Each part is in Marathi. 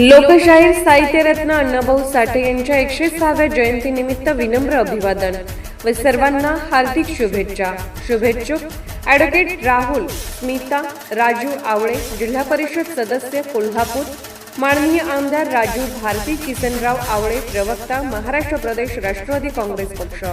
लोकशाहीर साहित्यरत्न अण्णाभाऊ साठे यांच्या 106व्या जयंतीनिमित्त विनम्र अभिवादन व सर्वांना हार्दिक शुभेच्छा. शुभेच्छुक ॲडव्होकेट राहुल स्मिता राजू आवळे, जिल्हा परिषद सदस्य कोल्हापूर, माननीय आमदार राजू भारती, किसनराव आवळे, प्रवक्ता महाराष्ट्र प्रदेश राष्ट्रवादी काँग्रेस पक्ष.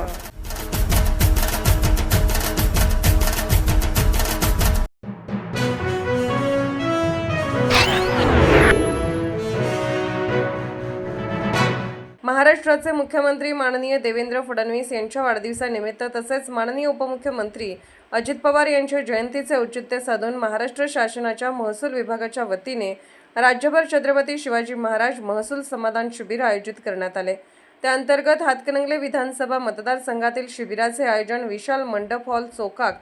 महाराष्ट्राचे मुख्यमंत्री माननीय देवेंद्र फडणवीस यांच्या वाढदिवसानिमित्त तसेच माननीय उपमुख्यमंत्री अजित पवार यांच्या जयंतीचे औचित्य साधून महाराष्ट्र शासनाच्या महसूल विभागाच्या वतीने राज्यभर छत्रपती शिवाजी महाराज महसूल समाधान शिबिर आयोजित करण्यात आले. त्याअंतर्गत हातकणंगले विधानसभा मतदारसंघातील शिबिराचे आयोजन विशाल मंडप हॉल चोकाक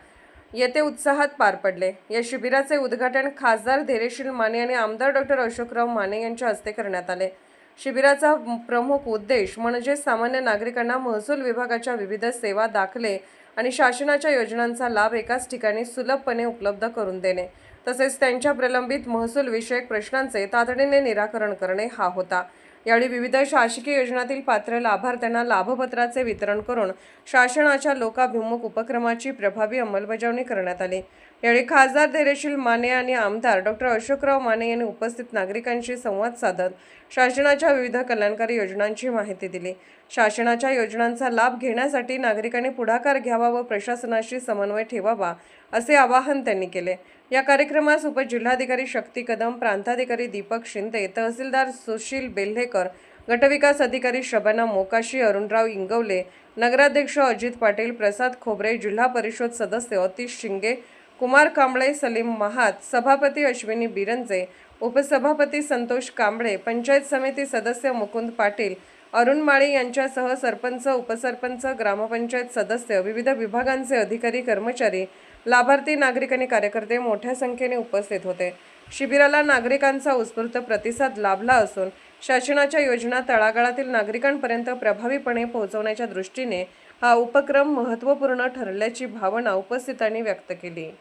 येथे उत्साहात पार पडले. या शिबिराचे उद्घाटन खासदार धैर्यशील माने आणि आमदार डॉक्टर अशोकराव माने यांच्या हस्ते करण्यात आले. शिबिराचा प्रमुख उद्देश म्हणजे सामान्य नागरिकांना महसूल विभागाच्या विविध सेवा, दाखले आणि शासनाच्या योजनांचा लाभ एकाच ठिकाणी सुलभपणे उपलब्ध करून देणे तसेच त्यांच्या प्रलंबित महसूल विषयक प्रश्नांचे तातडीने निराकरण करणे हा होता. यावेळी विविध शासकीय योजनांतील पात्र लाभार्थ्यांना लाभपत्राचे वितरण करून शासनाच्या लोकाभिमुख उपक्रमाची प्रभावी अंमलबजावणी करण्यात आली. यावेळी खासदार धैर्यशील माने आणि आमदार डॉक्टर अशोकराव माने यांनी उपस्थित नागरिकांशी संवाद साधत शासनाच्या विविध कल्याणकारी योजनांची माहिती दिली. शासनाच्या योजनांचा लाभ घेण्यासाठी नागरिकांनी पुढाकार घ्यावा व प्रशासनाशी समन्वय ठेवावा असे आवाहन त्यांनी केले. या कार्यक्रमास उपजिल्हाधिकारी शक्ती कदम, प्रांताधिकारी दीपक शिंदे, तहसीलदार सुशील बेल्हेकर, गटविकास अधिकारी शबाना मोकाशी, अरुणराव इंगवले, नगराध्यक्ष अजित पाटील, प्रसाद खोबरे, जिल्हा परिषद सदस्य अतिश शिंगे, कुमार कांबळे, सलीम महात, सभापती अश्विनी बिरंजे, उपसभापती संतोष कांबळे, पंचायत समिती सदस्य मुकुंद पाटील, अरुण माळी यांच्यासह सरपंच, उपसरपंच, ग्रामपंचायत सदस्य, विविध विभागांचे अधिकारी, कर्मचारी, लाभार्थी, नागरिक आणि कार्यकर्ते मोठ्या संख्येने उपस्थित होते. शिबिराला नागरिकांचा उत्स्फूर्त प्रतिसाद लाभला असून शासनाच्या योजना तळागाळातील नागरिकांपर्यंत प्रभावीपणे पोहोचवण्याच्या दृष्टीने हा उपक्रम महत्त्वपूर्ण ठरल्याची भावना उपस्थितांनी व्यक्त केली.